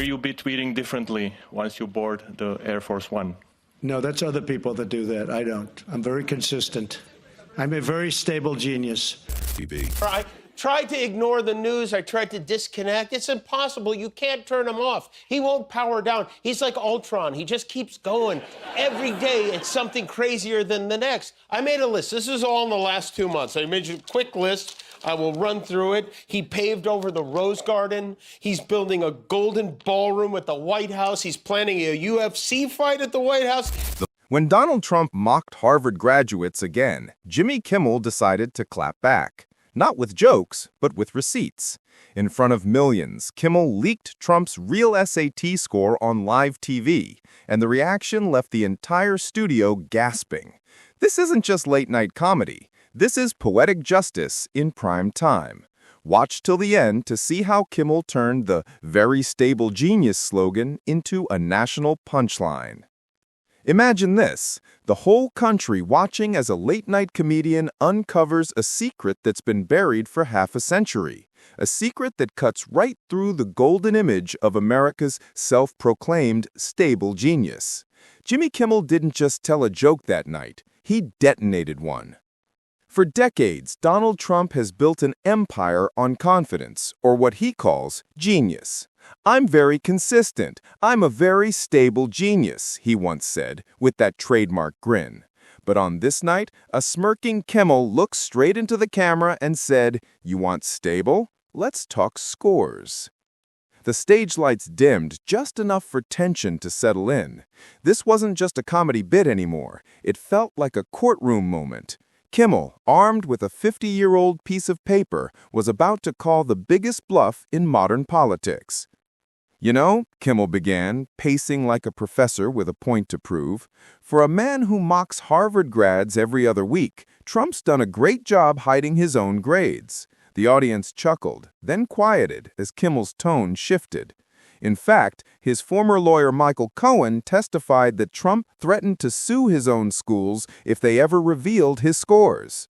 you be tweeting differently once you board the Air Force One. No, that's other people that do that. I don't. I'm very consistent. I'm a very stable genius. I tried to ignore the news. I tried to disconnect. It's impossible. You can't turn him off. He won't power down. He's like Ultron. He just keeps going. Every day, it's something crazier than the next. I made a list. This is all in the last 2 months. I made you a quick list. I will run through it. He paved over the Rose Garden. He's building a golden ballroom at the White House. He's planning a UFC fight at the White House. When Donald Trump mocked Harvard graduates again, Jimmy Kimmel decided to clap back. Not with jokes, but with receipts. In front of millions, Kimmel leaked Trump's real SAT score on live TV, and the reaction left the entire studio gasping. This isn't just late-night comedy. This is poetic justice in prime time. Watch till the end to see how Kimmel turned the "very stable genius" slogan into a national punchline. Imagine this, the whole country watching as a late-night comedian uncovers a secret that's been buried for half a century, a secret that cuts right through the golden image of America's self-proclaimed stable genius. Jimmy Kimmel didn't just tell a joke that night, he detonated one. For decades, Donald Trump has built an empire on confidence, or what he calls genius. "I'm very consistent. I'm a very stable genius," he once said, with that trademark grin. But on this night, a smirking Kimmel looked straight into the camera and said, "You want stable? Let's talk scores." The stage lights dimmed just enough for tension to settle in. This wasn't just a comedy bit anymore. It felt like a courtroom moment. Kimmel, armed with a 50-year-old piece of paper, was about to call the biggest bluff in modern politics. "You know," Kimmel began, pacing like a professor with a point to prove, "for a man who mocks Harvard grads every other week, Trump's done a great job hiding his own grades." The audience chuckled, then quieted as Kimmel's tone shifted. In fact, his former lawyer Michael Cohen testified that Trump threatened to sue his own schools if they ever revealed his scores.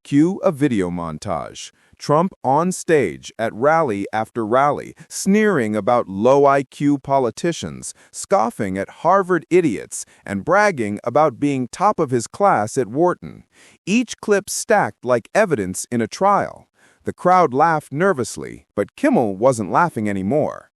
Cue a video montage. Trump on stage at rally after rally, sneering about low IQ politicians, scoffing at Harvard idiots, and bragging about being top of his class at Wharton. Each clip stacked like evidence in a trial. The crowd laughed nervously, but Kimmel wasn't laughing anymore.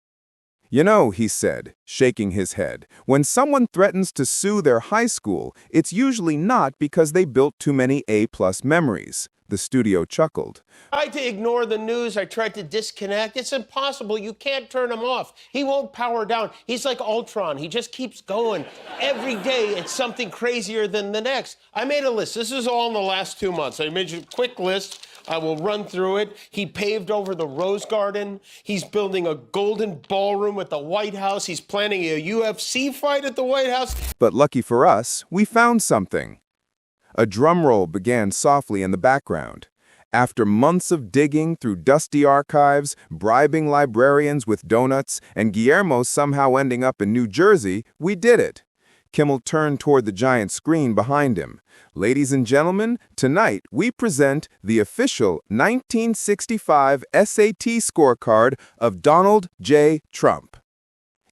"You know," he said, shaking his head, "when someone threatens to sue their high school, it's usually not because they built too many A-plus memories." The studio chuckled. I tried to ignore the news. I tried to disconnect. It's impossible. You can't turn him off. He won't power down. He's like Ultron. He just keeps going. Every day, it's something crazier than the next. I made a list. This is all in the last 2 months. I made you a quick list. I will run through it. He paved over the Rose Garden. He's building a golden ballroom at the White House. He's planning a UFC fight at the White House. But lucky for us, we found something. A drum roll began softly in the background. After months of digging through dusty archives, bribing librarians with donuts, and Guillermo somehow ending up in New Jersey, we did it. Kimmel turned toward the giant screen behind him. "Ladies and gentlemen, tonight we present the official 1965 SAT scorecard of Donald J. Trump."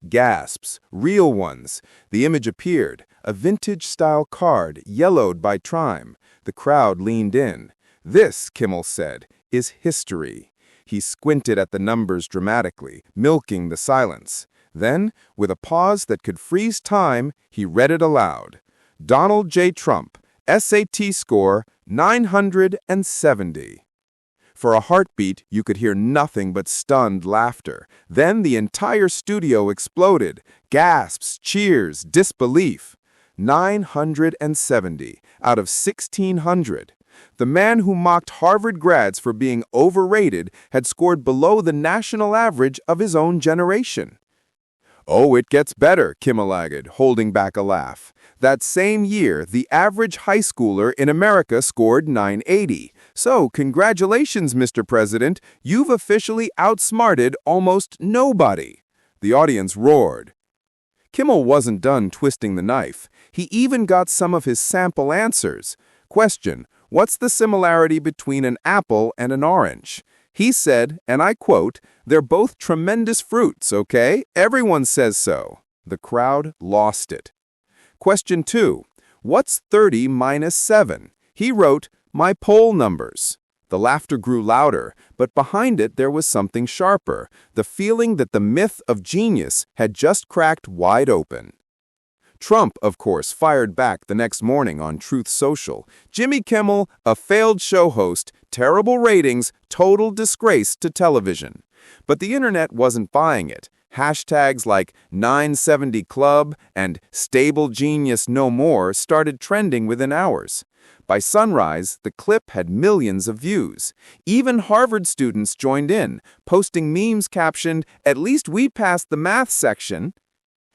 Gasps, real ones. The image appeared, a vintage-style card, yellowed by time. The crowd leaned in. "This," Kimmel said, "is history." He squinted at the numbers dramatically, milking the silence. Then, with a pause that could freeze time, he read it aloud. "Donald J. Trump, SAT score 970. For a heartbeat, you could hear nothing but stunned laughter. Then the entire studio exploded. Gasps, cheers, disbelief. 970 out of 1,600. The man who mocked Harvard grads for being overrated had scored below the national average of his own generation. "Oh, it gets better," Kimmel added, holding back a laugh. That same year, the average high schooler in America scored 980. So, congratulations, Mr. President. You've officially outsmarted almost nobody. The audience roared. Kimmel wasn't done twisting the knife. He even got some of his sample answers. Question: what's the similarity between an apple and an orange? He said, and I quote, "They're both tremendous fruits, okay? Everyone says so." The crowd lost it. Question 2. What's 30 minus 7? He wrote, "My poll numbers." The laughter grew louder, but behind it there was something sharper, the feeling that the myth of genius had just cracked wide open. Trump, of course, fired back the next morning on Truth Social. Jimmy Kimmel, a failed show host, terrible ratings, total disgrace to television. But the internet wasn't buying it. Hashtags like 970 Club and Stable Genius No More started trending within hours. By sunrise, the clip had millions of views. Even Harvard students joined in, posting memes captioned, "At least we passed the math section."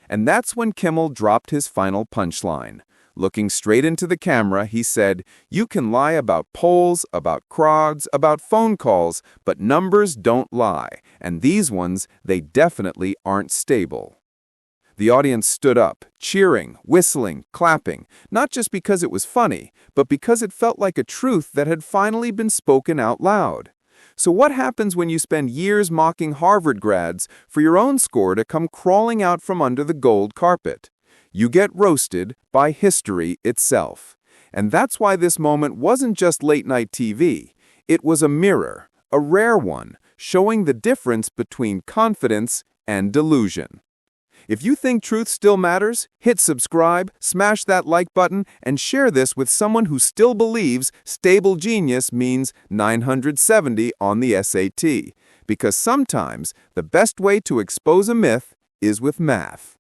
And that's when Kimmel dropped his final punchline. Looking straight into the camera, he said, "You can lie about polls, about crowds, about phone calls, but numbers don't lie, and these ones, they definitely aren't stable." The audience stood up, cheering, whistling, clapping, not just because it was funny, but because it felt like a truth that had finally been spoken out loud. So what happens when you spend years mocking Harvard grads for your own score to come crawling out from under the gold carpet? You get roasted by history itself. And that's why this moment wasn't just late-night TV. It was a mirror, a rare one, showing the difference between confidence and delusion. If you think truth still matters, hit subscribe, smash that like button, and share this with someone who still believes stable genius means 970 on the SAT. Because sometimes the best way to expose a myth is with math.